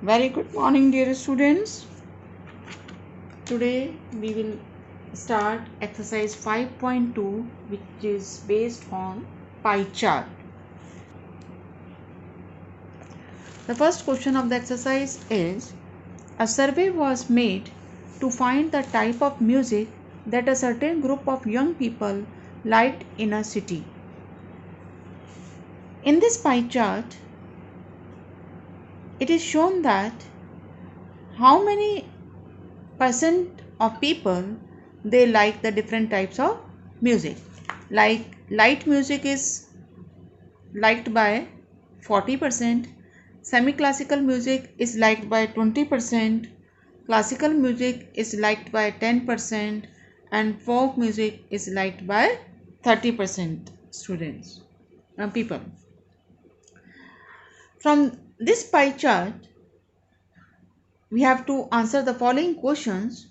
Very good morning, dear students. Today we will start exercise 5.2, which is based on pie chart. The first question of the exercise is: a survey was made to find the type of music that a certain group of young people liked in a city. In this pie chart, it is shown that how many percent of people they like the different types of music. Like light music is liked by 40%, semi-classical music is liked by 20%, classical music is liked by 10%, and folk music is liked by 30% people. From this pie chart, we have to answer the following questions.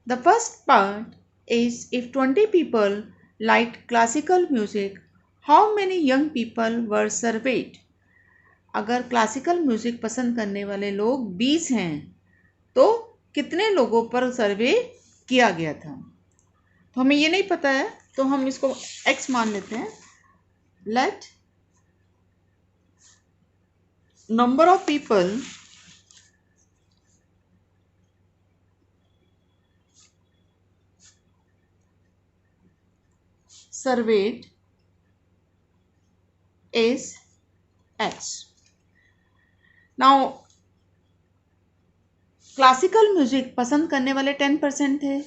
The first part is, if 20 people liked classical music, how many young people were surveyed? अगर classical music पसंद करने वाले लोग 20 हैं तो कितने लोगों पर सर्वे किया गया था? तो हमें ये नहीं पता है, तो हम इसको x मान लेते हैं. Let number of people surveyed is x. Now classical music पसंद करने वाले 10% थे,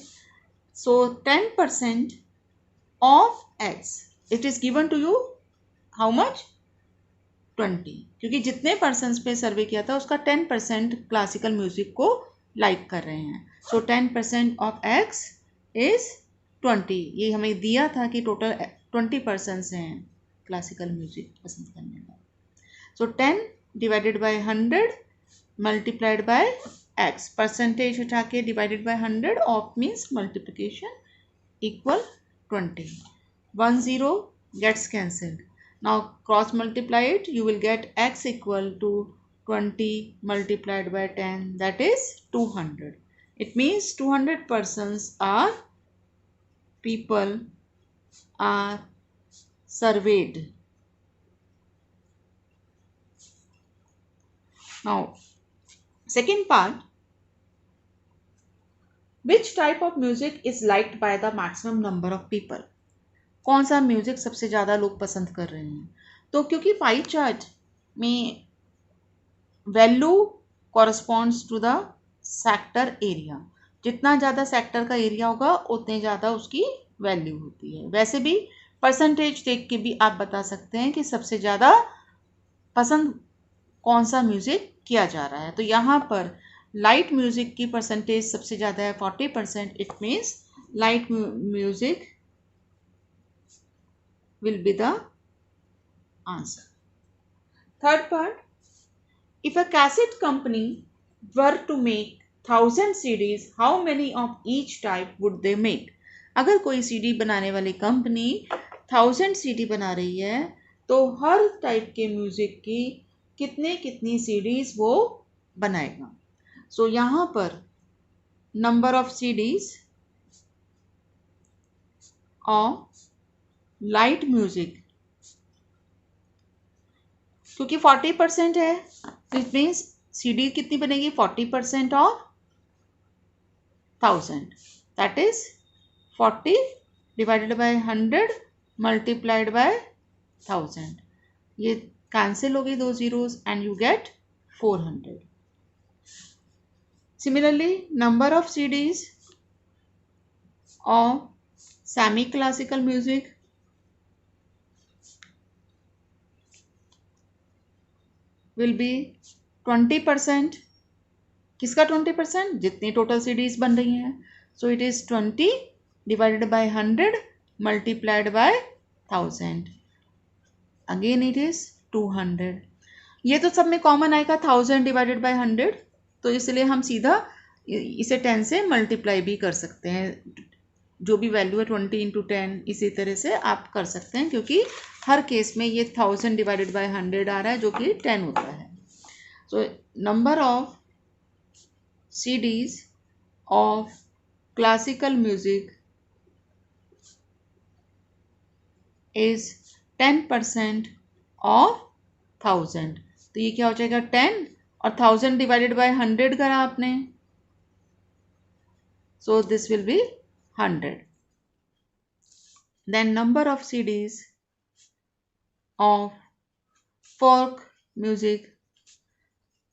so 10% of x, it is given to you how much? 20, क्योंकि जितने पर्सन्स पे सर्वे किया था उसका 10% क्लासिकल म्यूजिक को लाइक कर रहे हैं. सो 10% ऑफ x इज 20. ये हमें दिया था कि टोटल 20 पर्सन्स हैं क्लासिकल म्यूजिक पसंद करने वाले. सो 10 divided by 100 multiplied by x, percentage उठा के divided by 100 of means multiplication equal 20. 1 0 gets cancelled. Now cross multiply it, you will get x equal to 20 multiplied by 10, that is 200. It means 200 persons are people are surveyed. Now second part, which type of music is liked by the maximum number of people? कौन सा music सबसे ज़्यादा लोग पसंद कर रहे हैं? तो क्योंकि पाई चार्ट में value corresponds to the sector area, जितना ज़्यादा सेक्टर का एरिया होगा उतने ज़्यादा उसकी वैल्यू होती है. वैसे भी परसेंटेज देख के भी आप बता सकते हैं कि सबसे ज़्यादा पसंद कौन सा म्यूजिक किया जा रहा है. तो यहाँ पर लाइट म्यूजिक की परसेंटेज सबसे ज़्यादा है 40%. It means light music will be the answer. Third part, if a cassette company were to make 1000 CDs, how many of each type would they make? अगर कोई CD बनाने वाली कंपनी 1000 CD बना रही है तो हर टाइप के म्यूजिक की कितनी CDs वो बनाएगा. सो यहाँ पर number of CDs of light music, क्योंकि 40% है तो इट मीन्स CD कितनी बनेगी? 40% of 1000, that is 40 divided by 100 multiplied by 1000. ये कैंसिल हो गई दो zeros and you get 400. Similarly number of CDs of semi classical music will be 20%. किसका 20%? जितनी टोटल CDs बन रही हैं. So it is 20 divided by 100 multiplied by 1000. Again it is 200. ये तो सब में कॉमन आएगा 1000 डिवाइडेड बाय 100, तो इसलिए हम सीधा इसे 10 से मल्टीप्लाई भी कर सकते हैं. जो भी वैल्यू है 20 इंटू 10 इसी तरह से आप कर सकते हैं, क्योंकि हर केस में ये 1000 डिवाइडेड बाय 100 आ रहा है जो कि 10 होता है. So number of CDs of classical music is 10% of 1000. तो ये क्या हो जाएगा 10 और 1000 डिवाइडेड बाय 100 करा आपने, so this will be 100. Then number of CDs of folk music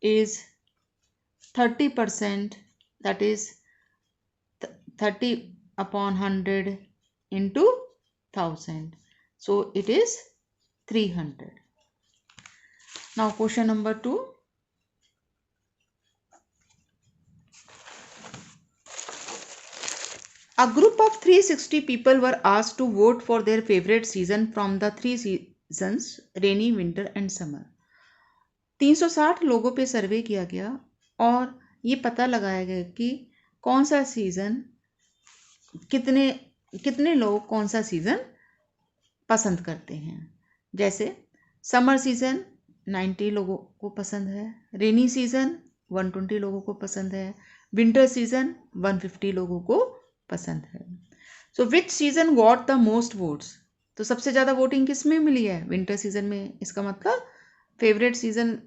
is 30%, that is 30 upon 100 into 1000, so it is 300. Now question number 2. A group of 360 people were asked to vote for their favorite season from the 3 seasons rainy, winter and summer. 360 लोगों पे सर्वे किया गया और ये पता लगाया गया कि कौन सा सीज़न, कितने लोग कौन सा सीज़न पसंद करते हैं. जैसे समर सीज़न 90 लोगों को पसंद है, रेनी सीज़न 120 लोगों को पसंद है, विंटर सीज़न 150 लोगों को पसंद है. So which season got the most votes. तो सबसे ज़्यादा वोटिंग किस में मिली है? विंटर सीज़न में. इसका मतलब फेवरेट सीज़न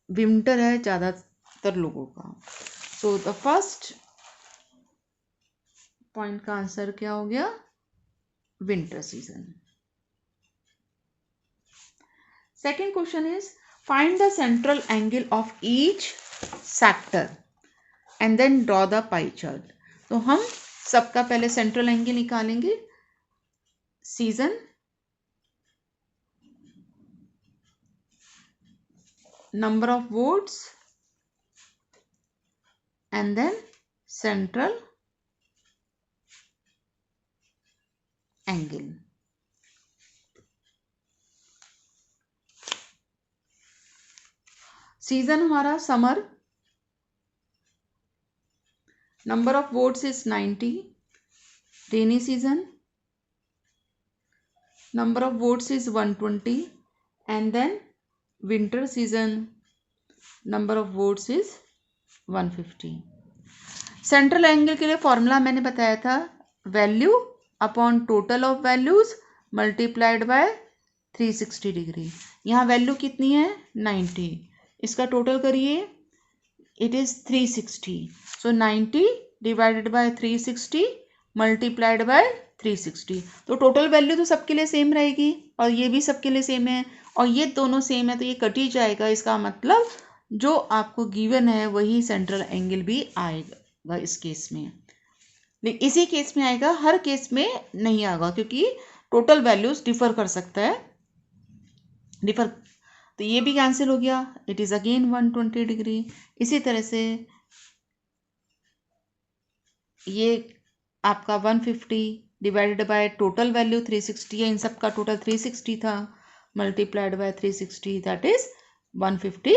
विंटर है ज़्यादातर लोगों का. सो द फर्स्ट पॉइंट का आंसर क्या हो गया? Winter season. Second question is find the central angle of each sector and then draw the pie chart. तो हम सबका पहले सेंट्रल एंगल निकालेंगे. Season, number of votes and then central angle. Season हमारा summer, number of votes is 90. Rainy season, number of votes is 120 and then winter season number of votes is 150. Central angle के लिए formula मैंने बताया था, value upon total of values multiplied by 360 degree. यहाँ value कितनी है? 90. इसका total करिए, it is 360. So 90 divided by 360 multiplied by 360. तो टोटल वैल्यू तो सबके लिए सेम रहेगी और ये भी सबके लिए सेम है और ये दोनों सेम है, तो ये कट ही जाएगा. इसका मतलब जो आपको गिवन है वही सेंट्रल एंगल भी आएगा इस केस में. लेकिन इसी केस में आएगा, हर केस में नहीं आएगा क्योंकि टोटल वैल्यूज डिफर कर सकता है, डिफर. तो ये भी कैंसिल हो गया, इट इज अगेन 120 डिग्री. इसी तरह से ये आपका 150 डिवाइडेड बाय टोटल वैल्यू 360 है, इन सब का टोटल 360 था, multiplied by 360 that is 150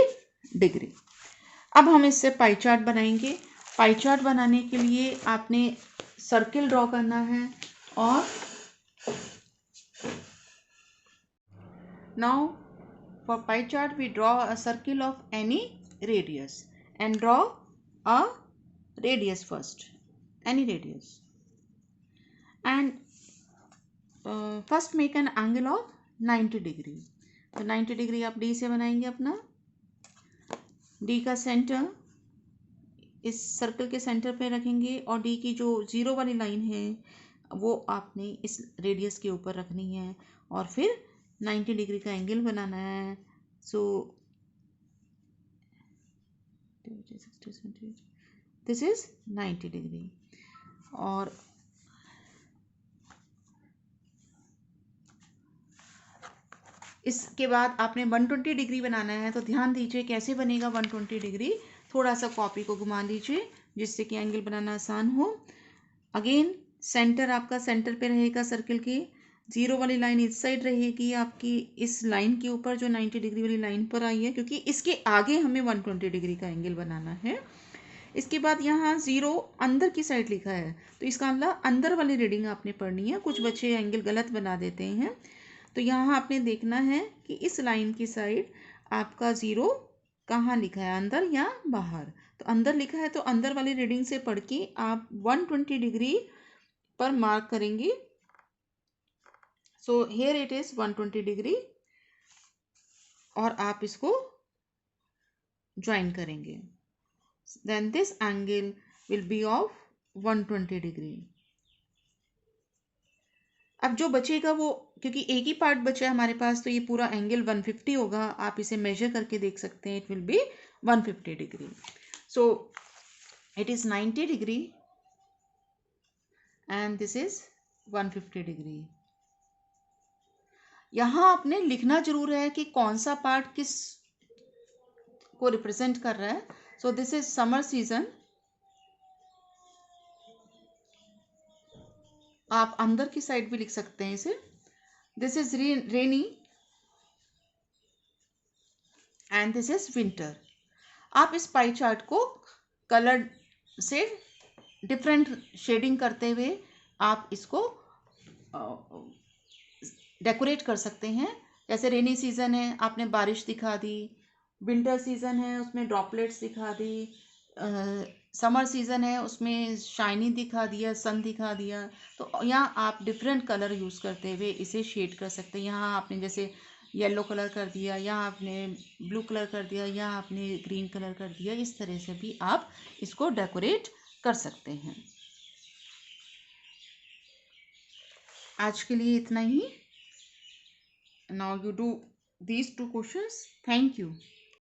degree. अब हम इससे पाई चार्ट बनाएंगे. पाई चार्ट बनाने के लिए आपने सर्किल ड्रॉ करना है और now for pie chart we draw a circle of any radius and draw a radius first, any radius, and first make an angle of 90 degree. तो 90 degree आप डी से बनाएंगे अपना. डी का सेंटर इस सर्कल के सेंटर पे रखेंगे और डी की जो जीरो वाली लाइन है वो आपने इस रेडियस के ऊपर रखनी है और फिर 90 डिग्री का एंगल बनाना है. So this is 90 degree. और इसके बाद आपने 120 डिग्री बनाना है. तो ध्यान दीजिए कैसे बनेगा 120 डिग्री. थोड़ा सा कॉपी को घुमा लीजिए जिससे कि एंगल बनाना आसान हो. अगेन सेंटर आपका सेंटर पे रहेगा सर्किल के. जीरो वाली लाइन इस साइड रहेगी आपकी इस लाइन के ऊपर जो 90 डिग्री वाली लाइन पर आई है, क्योंकि इसके आगे हमें 120 डिग्री का एंगल बनाना है. इसके बाद यहाँ जीरो अंदर की साइड लिखा है तो इसका मतलब अंदर वाली रीडिंग आपने पढ़नी है. कुछ बच्चे एंगल गलत बना देते हैं. तो यहाँ आपने देखना है कि इस लाइन की साइड आपका ज़ीरो कहाँ लिखा है, अंदर या बाहर? तो अंदर लिखा है तो अंदर वाली रीडिंग से पढ़ के आप 120 डिग्री पर मार्क करेंगे. So here it is 120 degree और आप इसको ज्वाइन करेंगे. Then this angle will be of 120 degree. अब जो बचेगा वो, क्योंकि एक ही पार्ट बचा है हमारे पास, तो ये पूरा एंगल 150 होगा. आप इसे मेजर करके देख सकते हैं. It will be 150 degree. So it is 90 degree and this is 150 degree. यहाँ आपने लिखना जरूर है कि कौन सा पार्ट किस को रिप्रेजेंट कर रहा है. So this is summer season. आप अंदर की साइड भी लिख सकते हैं इसे. This is rainy and this is winter. आप इस पाई चार्ट को कलर से डिफरेंट शेडिंग करते हुए आप इसको डेकोरेट कर सकते हैं. जैसे रेनी सीजन है, आपने बारिश दिखा दी. विंटर सीजन है, उसमें ड्रॉपलेट्स दिखा दी. समर सीजन है, उसमें शाइनी दिखा दिया, सन दिखा दिया. तो यहाँ आप डिफरेंट कलर यूज़ करते हुए इसे शेड कर सकते हैं. यहाँ आपने जैसे येलो कलर कर दिया, यहाँ आपने ब्लू कलर कर दिया, यहाँ आपने ग्रीन कलर कर दिया. इस तरह से भी आप इसको डेकोरेट कर सकते हैं. आज के लिए इतना ही. Now you do these two questions. Thank you.